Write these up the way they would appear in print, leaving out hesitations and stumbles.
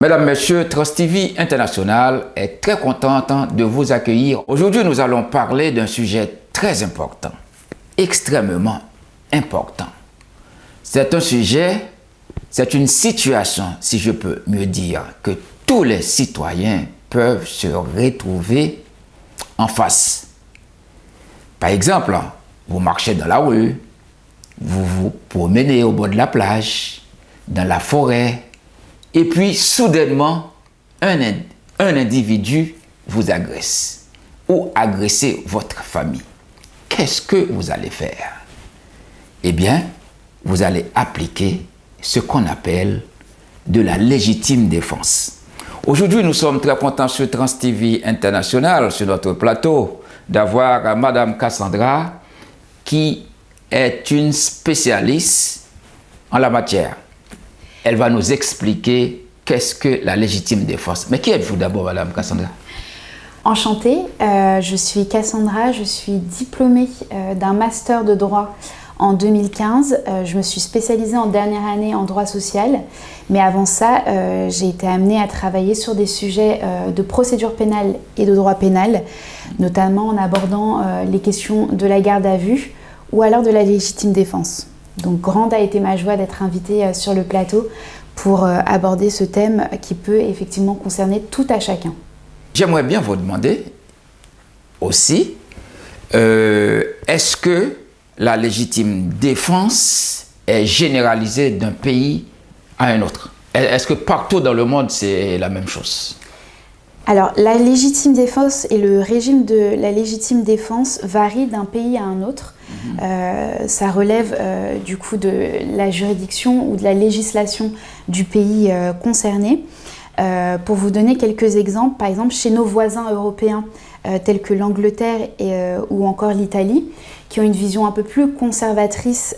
Mesdames, Messieurs, Trans TV International est très contente de vous accueillir. Aujourd'hui, nous allons parler d'un sujet très important, extrêmement important. C'est un sujet, c'est une situation, si je peux mieux dire, que tous les citoyens peuvent se retrouver en face. Par exemple, vous marchez dans la rue, vous vous promenez au bord de la plage, dans la forêt, et puis soudainement, un individu vous agresse ou agressez votre famille. Qu'est-ce que vous allez faire? Eh bien, vous allez appliquer ce qu'on appelle de la légitime défense. Aujourd'hui, nous sommes très contents sur Trans TV International, sur notre plateau, d'avoir Madame Cassandra, qui est une spécialiste en la matière. Elle va nous expliquer qu'est-ce que la légitime défense. Mais qui êtes-vous d'abord, Madame Cassandra? Enchantée, je suis Cassandra, je suis diplômée d'un master de droit en 2015. Je me suis spécialisée en dernière année en droit social, mais avant ça, j'ai été amenée à travailler sur des sujets de procédure pénale et de droit pénal, notamment en abordant les questions de la garde à vue ou alors de la légitime défense. Donc grande a été ma joie d'être invitée sur le plateau pour aborder ce thème qui peut effectivement concerner tout à chacun. J'aimerais bien vous demander aussi, est-ce que la légitime défense est généralisée d'un pays à un autre? Est-ce que partout dans le monde c'est la même chose? Alors, la légitime défense et le régime de la légitime défense varient d'un pays à un autre. Ça relève du coup de la juridiction ou de la législation du pays concerné. Pour vous donner quelques exemples, par exemple chez nos voisins européens tels que l'Angleterre ou encore l'Italie, qui ont une vision un peu plus conservatrice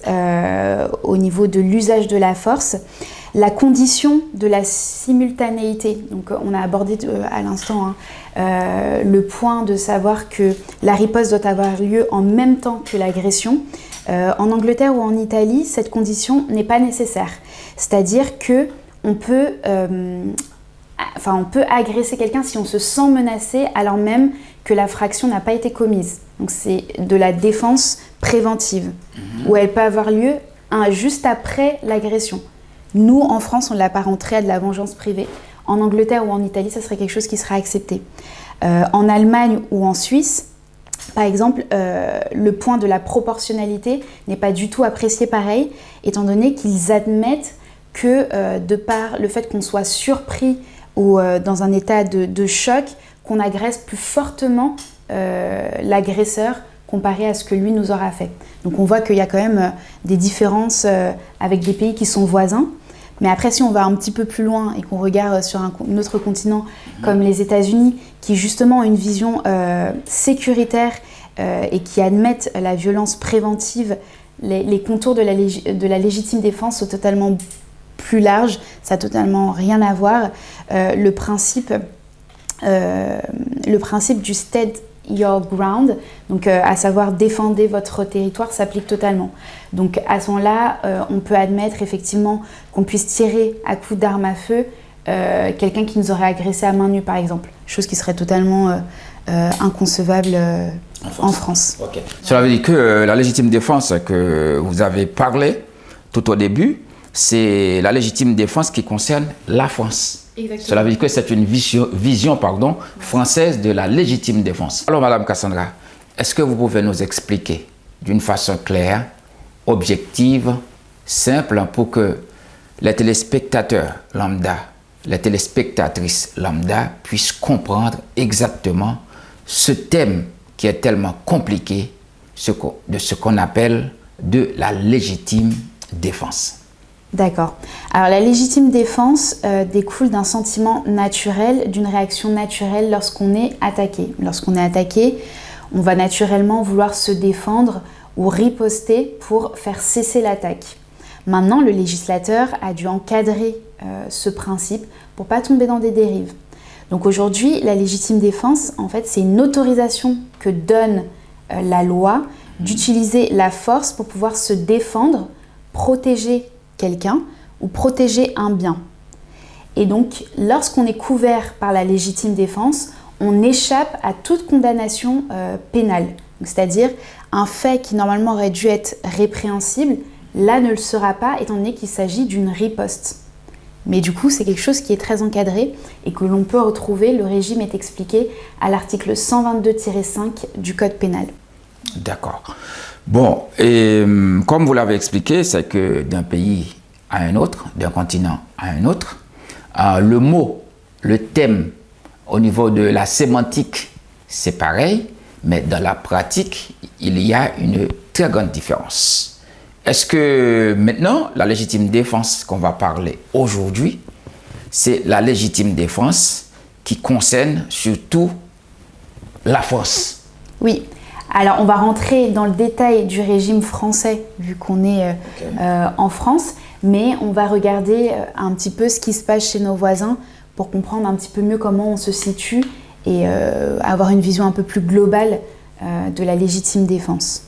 au niveau de l'usage de la force, la condition de la simultanéité, donc on a abordé à l'instant le point de savoir que la riposte doit avoir lieu en même temps que l'agression. En Angleterre ou en Italie, cette condition n'est pas nécessaire. C'est-à-dire que on peut agresser quelqu'un si on se sent menacé alors même que l'infraction n'a pas été commise. Donc c'est de la défense préventive, où elle peut avoir lieu juste après l'agression. Nous, en France, on l'apparenterait à de la vengeance privée. En Angleterre ou en Italie, ça serait quelque chose qui serait accepté. En Allemagne ou en Suisse, par exemple, le point de la proportionnalité n'est pas du tout apprécié pareil, étant donné qu'ils admettent que de par le fait qu'on soit surpris ou dans un état de choc, qu'on agresse plus fortement l'agresseur comparé à ce que lui nous aura fait. Donc on voit qu'il y a quand même des différences avec des pays qui sont voisins. Mais après, si on va un petit peu plus loin et qu'on regarde sur un autre continent comme les États-Unis, qui justement ont une vision sécuritaire et qui admettent la violence préventive, les contours de la légitime défense sont totalement plus larges, ça n'a totalement rien à voir. Le principe du stand your ground, donc à savoir défendez votre territoire, s'applique totalement. Donc à ce moment-là, on peut admettre effectivement qu'on puisse tirer à coups d'arme à feu quelqu'un qui nous aurait agressé à main nue par exemple, chose qui serait totalement inconcevable en France. Okay. Cela veut dire que la légitime défense que vous avez parlé tout au début, c'est la légitime défense qui concerne la France. Exactement. Cela veut dire que c'est une vision française de la légitime défense. Alors, Madame Cassandra, est-ce que vous pouvez nous expliquer d'une façon claire, objective, simple, pour que les téléspectateurs lambda, les téléspectatrices lambda puissent comprendre exactement ce thème qui est tellement compliqué, de ce qu'on appelle de la légitime défense? D'accord. Alors la légitime défense découle d'un sentiment naturel, d'une réaction naturelle lorsqu'on est attaqué. Lorsqu'on est attaqué, on va naturellement vouloir se défendre ou riposter pour faire cesser l'attaque. Maintenant, le législateur a dû encadrer ce principe pour ne pas tomber dans des dérives. Donc aujourd'hui, la légitime défense, en fait, c'est une autorisation que donne la loi d'utiliser la force pour pouvoir se défendre, protéger quelqu'un ou protéger un bien. Et donc, lorsqu'on est couvert par la légitime défense, on échappe à toute condamnation pénale. C'est-à-dire, un fait qui normalement aurait dû être répréhensible, là ne le sera pas, étant donné qu'il s'agit d'une riposte. Mais du coup, c'est quelque chose qui est très encadré et que l'on peut retrouver. Le régime est expliqué à l'article 122-5 du Code pénal. D'accord. Bon, et comme vous l'avez expliqué, c'est que d'un pays à un autre, d'un continent à un autre, le mot, le thème, au niveau de la sémantique, c'est pareil, mais dans la pratique, il y a une très grande différence. Est-ce que maintenant, la légitime défense qu'on va parler aujourd'hui, c'est la légitime défense qui concerne surtout la France? Oui. Alors, on va rentrer dans le détail du régime français, vu qu'on est en France, mais on va regarder un petit peu ce qui se passe chez nos voisins pour comprendre un petit peu mieux comment on se situe et avoir une vision un peu plus globale de la légitime défense.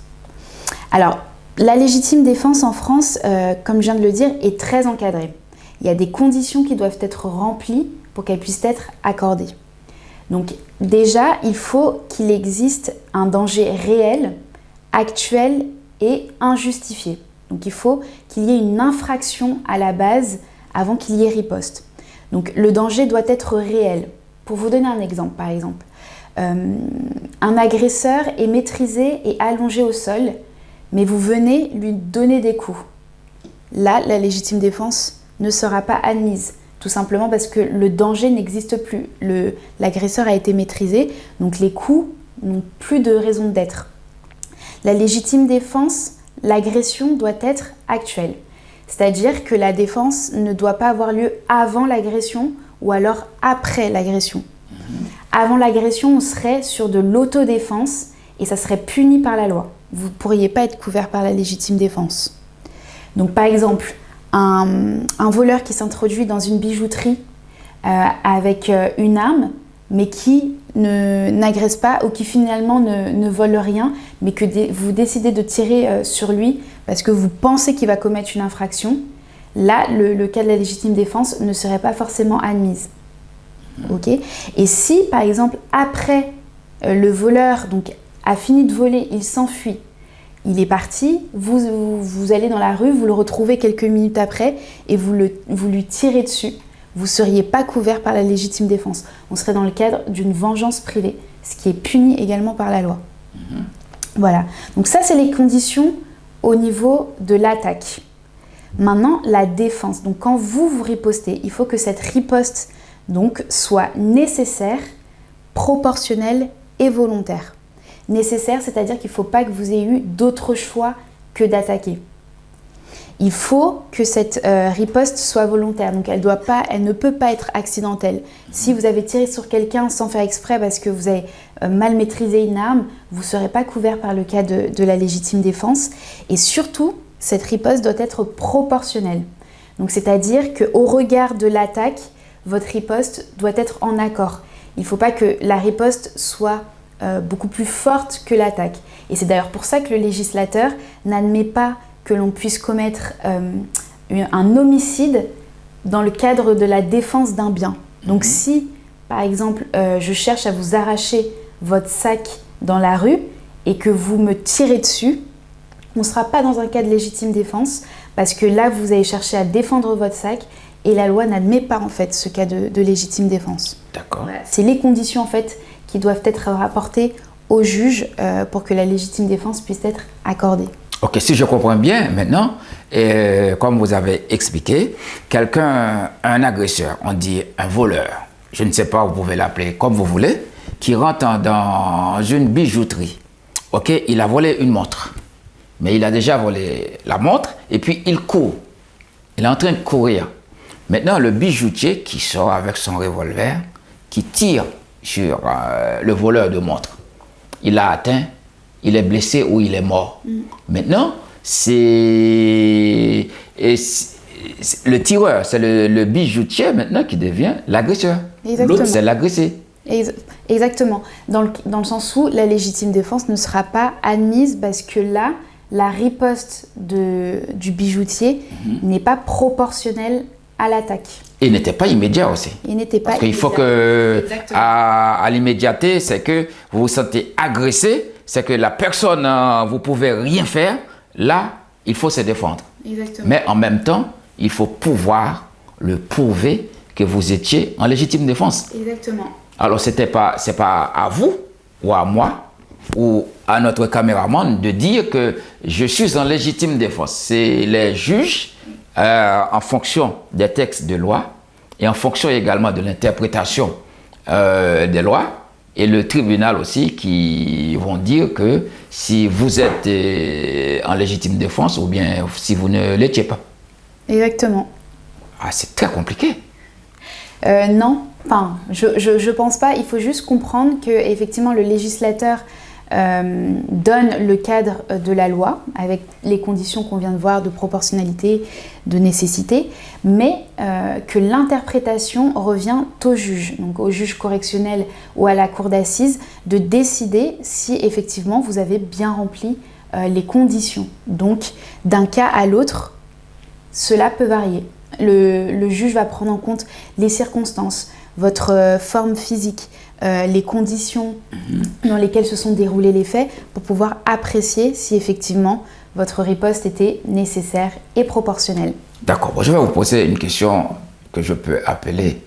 Alors, la légitime défense en France, comme je viens de le dire, est très encadrée. Il y a des conditions qui doivent être remplies pour qu'elle puisse être accordée. Donc déjà, il faut qu'il existe un danger réel, actuel et injustifié. Donc il faut qu'il y ait une infraction à la base avant qu'il y ait riposte. Donc le danger doit être réel. Pour vous donner un exemple, par exemple, un agresseur est maîtrisé et allongé au sol, mais vous venez lui donner des coups. Là, la légitime défense ne sera pas admise. Tout simplement parce que le danger n'existe plus. L'agresseur a été maîtrisé, donc les coups n'ont plus de raison d'être. La légitime défense, l'agression doit être actuelle. C'est-à-dire que la défense ne doit pas avoir lieu avant l'agression ou alors après l'agression. Avant l'agression, on serait sur de l'autodéfense et ça serait puni par la loi. Vous ne pourriez pas être couvert par la légitime défense. Donc par exemple, un voleur qui s'introduit dans une bijouterie avec une arme, mais qui n'agresse pas ou qui finalement ne vole rien, mais que vous décidez de tirer sur lui parce que vous pensez qu'il va commettre une infraction, là, le cas de la légitime défense ne serait pas forcément admise. Okay. Et si, par exemple, après le voleur a fini de voler, il s'enfuit, il est parti, vous allez dans la rue, vous le retrouvez quelques minutes après et vous lui tirez dessus. Vous ne seriez pas couvert par la légitime défense. On serait dans le cadre d'une vengeance privée, ce qui est puni également par la loi. Voilà. Donc ça, c'est les conditions au niveau de l'attaque. Maintenant, la défense. Donc quand vous ripostez, il faut que cette riposte soit nécessaire, proportionnelle et volontaire. Nécessaire, c'est-à-dire qu'il ne faut pas que vous ayez eu d'autre choix que d'attaquer. Il faut que cette riposte soit volontaire, donc elle ne peut pas être accidentelle. Si vous avez tiré sur quelqu'un sans faire exprès parce que vous avez mal maîtrisé une arme, vous ne serez pas couvert par le cas de la légitime défense. Et surtout, cette riposte doit être proportionnelle. Donc, c'est-à-dire qu'au regard de l'attaque, votre riposte doit être en accord. Il ne faut pas que la riposte soit beaucoup plus forte que l'attaque. Et c'est d'ailleurs pour ça que le législateur n'admet pas que l'on puisse commettre un homicide dans le cadre de la défense d'un bien. Donc si, par exemple, je cherche à vous arracher votre sac dans la rue et que vous me tirez dessus, on ne sera pas dans un cas de légitime défense parce que là, vous allez chercher à défendre votre sac et la loi n'admet pas en fait ce cas de légitime défense. D'accord. Voilà. C'est les conditions en fait qui doivent être rapportées au juge pour que la légitime défense puisse être accordée. Ok, si je comprends bien maintenant, comme vous avez expliqué, un agresseur, on dit un voleur, je ne sais pas, vous pouvez l'appeler comme vous voulez, qui rentre dans une bijouterie. Ok, il a volé une montre, mais il a déjà volé la montre et puis il court. Il est en train de courir. Maintenant, le bijoutier qui sort avec son revolver, qui tire sur le voleur de montre, il l'a atteint. Il est blessé ou il est mort. Maintenant, c'est le tireur, c'est le bijoutier maintenant qui devient l'agresseur. L'autre, c'est l'agressé. Exactement. Dans le sens où la légitime défense ne sera pas admise parce que là, la riposte du bijoutier n'est pas proportionnelle à l'attaque. Il n'était pas immédiat aussi. Il n'était pas Parce qu'il faut que, à l'immédiateté, c'est que vous vous sentez agressé, c'est que la personne, vous pouvez rien faire. Là, il faut se défendre. Exactement. Mais en même temps, il faut pouvoir le prouver que vous étiez en légitime défense. Exactement. Alors, c'est pas à vous ou à moi ou à notre caméraman de dire que je suis en légitime défense. C'est les juges, en fonction des textes de loi et en fonction également de l'interprétation des lois, et le tribunal aussi, qui vont dire que si vous êtes en légitime défense ou bien si vous ne l'étiez pas. Exactement. Ah, c'est très compliqué. Non, enfin, je pense pas. Il faut juste comprendre que effectivement le législateur donne le cadre de la loi avec les conditions qu'on vient de voir de proportionnalité, de nécessité, mais que l'interprétation revient au juge, donc au juge correctionnel ou à la cour d'assises, de décider si effectivement vous avez bien rempli les conditions. Donc d'un cas à l'autre, cela peut varier. Le juge va prendre en compte les circonstances, votre forme physique, les conditions dans lesquelles se sont déroulés les faits pour pouvoir apprécier si effectivement votre riposte était nécessaire et proportionnelle. D'accord, bon, je vais vous poser une question que je peux appeler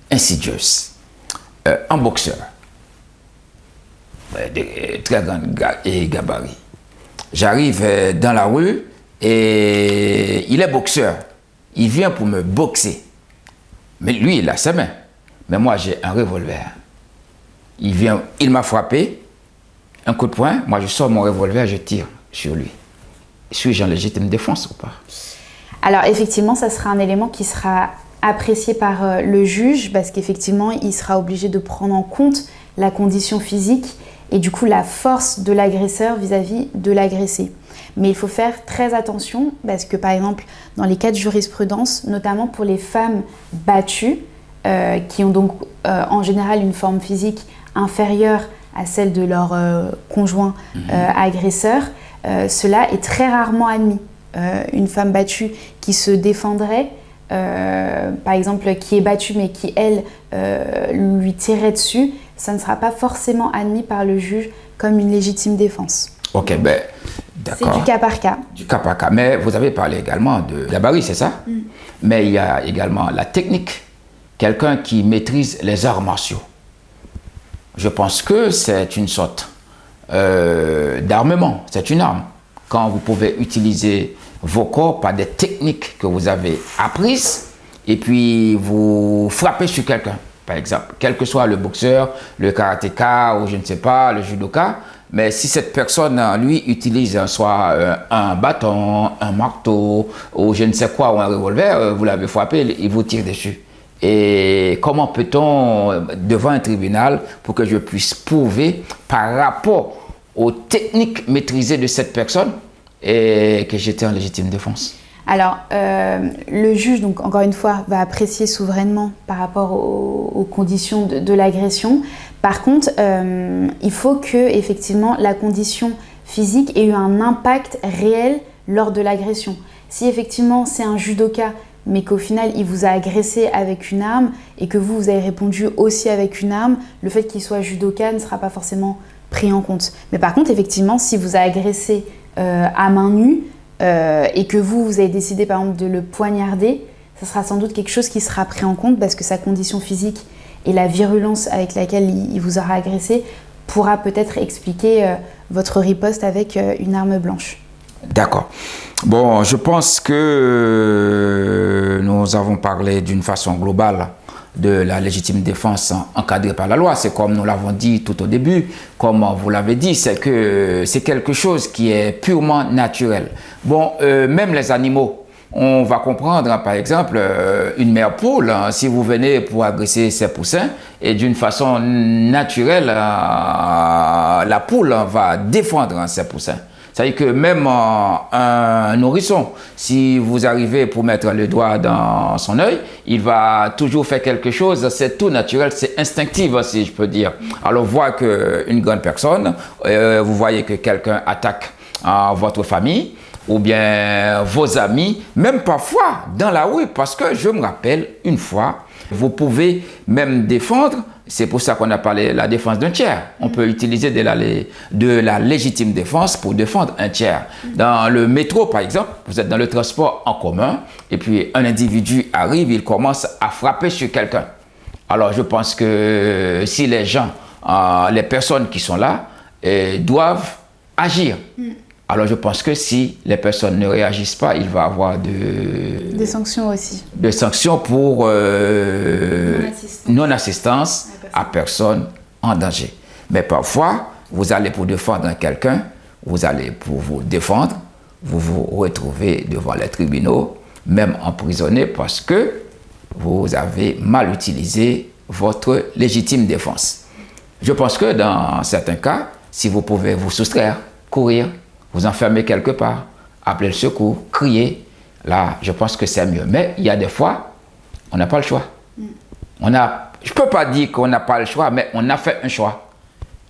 insidieuse. Un boxeur de très grand gabarit. J'arrive dans la rue et il est boxeur. Il vient pour me boxer. Mais lui, il a sa main. Mais moi, j'ai un revolver. Il vient, il m'a frappé, un coup de poing, moi je sors mon revolver, je tire sur lui. Suis-je en légitime défense ou pas? Alors effectivement, ça sera un élément qui sera apprécié par le juge parce qu'effectivement, il sera obligé de prendre en compte la condition physique et du coup la force de l'agresseur vis-à-vis de l'agressé. Mais il faut faire très attention parce que par exemple, dans les cas de jurisprudence, notamment pour les femmes battues, qui ont donc en général une forme physique inférieure à celle de leur conjoint agresseur, cela est très rarement admis. Une femme battue qui se défendrait, par exemple qui est battue mais qui elle lui tirait dessus, ça ne sera pas forcément admis par le juge comme une légitime défense. Ok, ben d'accord. C'est du cas par cas. Du cas par cas. Mais vous avez parlé également de gabarit, c'est ça? Mais il y a également la technique. Quelqu'un qui maîtrise les arts martiaux. Je pense que c'est une sorte d'armement, c'est une arme. Quand vous pouvez utiliser vos corps par des techniques que vous avez apprises et puis vous frappez sur quelqu'un, par exemple, quel que soit le boxeur, le karatéka ou je ne sais pas, le judoka, mais si cette personne, lui, utilise soit un bâton, un marteau ou je ne sais quoi, ou un revolver, vous l'avez frappé, il vous tire dessus. Et comment peut-on, devant un tribunal, pour que je puisse prouver par rapport aux techniques maîtrisées de cette personne et que j'étais en légitime défense? Alors, le juge, donc encore une fois, va apprécier souverainement par rapport aux conditions de l'agression. Par contre, il faut que effectivement la condition physique ait eu un impact réel lors de l'agression. Si effectivement c'est un judoka, mais qu'au final il vous a agressé avec une arme et que vous avez répondu aussi avec une arme, le fait qu'il soit judoka ne sera pas forcément pris en compte. Mais par contre, effectivement, si vous a agressé à main nue et que vous avez décidé par exemple de le poignarder, ça sera sans doute quelque chose qui sera pris en compte parce que sa condition physique et la virulence avec laquelle il vous aura agressé pourra peut-être expliquer votre riposte avec une arme blanche. D'accord. Bon, je pense que nous avons parlé d'une façon globale de la légitime défense encadrée par la loi. C'est comme nous l'avons dit tout au début, comme vous l'avez dit, c'est que c'est quelque chose qui est purement naturel. Bon, même les animaux, on va comprendre, par exemple, une mère poule, si vous venez pour agresser ses poussins, et d'une façon naturelle, la poule va défendre ses poussins. C'est-à-dire que même un nourrisson, si vous arrivez pour mettre le doigt dans son œil, il va toujours faire quelque chose, c'est tout naturel, c'est instinctif, si je peux dire. Alors, voir qu'une grande personne, vous voyez que quelqu'un attaque votre famille, ou bien vos amis, même parfois dans la rue, parce que je me rappelle une fois, vous pouvez même défendre, c'est pour ça qu'on a parlé de la défense d'un tiers. On peut utiliser de la légitime défense pour défendre un tiers. Dans le métro, par exemple, vous êtes dans le transport en commun, et puis un individu arrive, il commence à frapper sur quelqu'un. Alors je pense que si les gens, les personnes qui sont là, doivent agir. Alors je pense que si les personnes ne réagissent pas, il va y avoir des sanctions aussi. Des sanctions pour non-assistance à personne en danger. Mais parfois, vous allez pour défendre quelqu'un, vous allez pour vous défendre, vous vous retrouvez devant les tribunaux, même emprisonné parce que vous avez mal utilisé votre légitime défense. Je pense que dans certains cas, si vous pouvez vous soustraire, courir, vous enfermer quelque part, appeler le secours, crier, là, je pense que c'est mieux. Mais il y a des fois, on n'a pas le choix. Je ne peux pas dire qu'on n'a pas le choix, mais on a fait un choix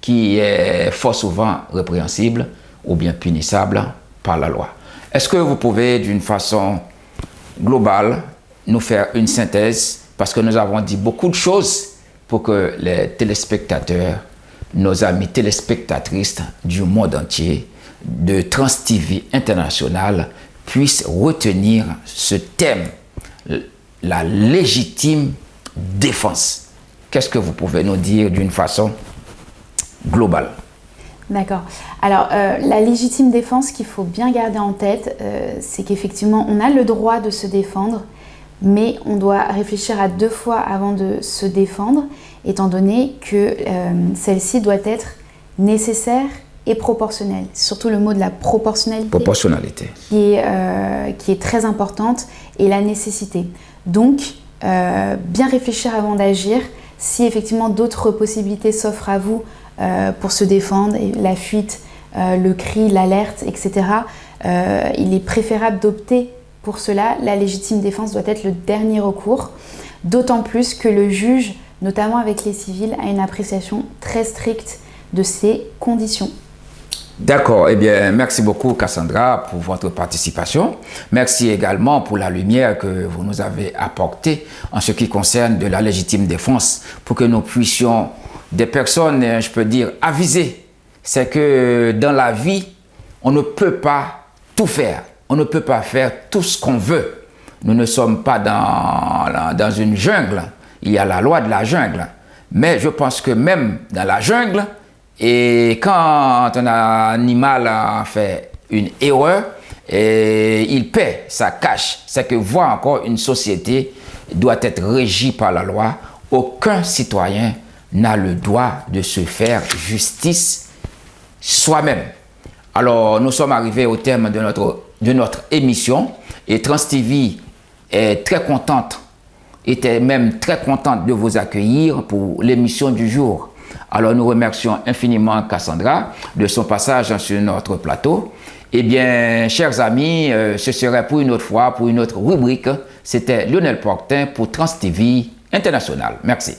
qui est fort souvent répréhensible ou bien punissable par la loi. Est-ce que vous pouvez, d'une façon globale, nous faire une synthèse, parce que nous avons dit beaucoup de choses pour que les téléspectateurs, nos amis téléspectatrices du monde entier, de Trans TV International, puissent retenir ce thème, la légitime défense. Qu'est-ce que vous pouvez nous dire d'une façon globale? D'accord. Alors, la légitime défense qu'il faut bien garder en tête, c'est qu'effectivement, on a le droit de se défendre, mais on doit réfléchir à 2 fois avant de se défendre, étant donné que celle-ci doit être nécessaire et proportionnelle. Surtout le mot de la proportionnalité. Qui est très importante, et la nécessité. Donc, bien réfléchir avant d'agir. Si effectivement d'autres possibilités s'offrent à vous pour se défendre, la fuite, le cri, l'alerte, etc., il est préférable d'opter pour cela. La légitime défense doit être le dernier recours, d'autant plus que le juge, notamment avec les civils, a une appréciation très stricte de ces conditions. D'accord, eh bien, merci beaucoup Cassandra pour votre participation. Merci également pour la lumière que vous nous avez apportée en ce qui concerne de la légitime défense, pour que nous puissions, des personnes, je peux dire, avisées. C'est que dans la vie, on ne peut pas tout faire. On ne peut pas faire tout ce qu'on veut. Nous ne sommes pas dans une jungle. Il y a la loi de la jungle. Mais je pense que même dans la jungle, et quand un animal a fait une erreur, et il paie sa cache. C'est que voir encore une société doit être régie par la loi. Aucun citoyen n'a le droit de se faire justice soi-même. Alors, nous sommes arrivés au terme de notre émission, et Trans TV est très contente, était même très contente de vous accueillir pour l'émission du jour. Alors nous remercions infiniment Cassandra de son passage sur notre plateau. Eh bien, chers amis, ce serait pour une autre fois, pour une autre rubrique. C'était Lionel Portin pour Trans TV International. Merci.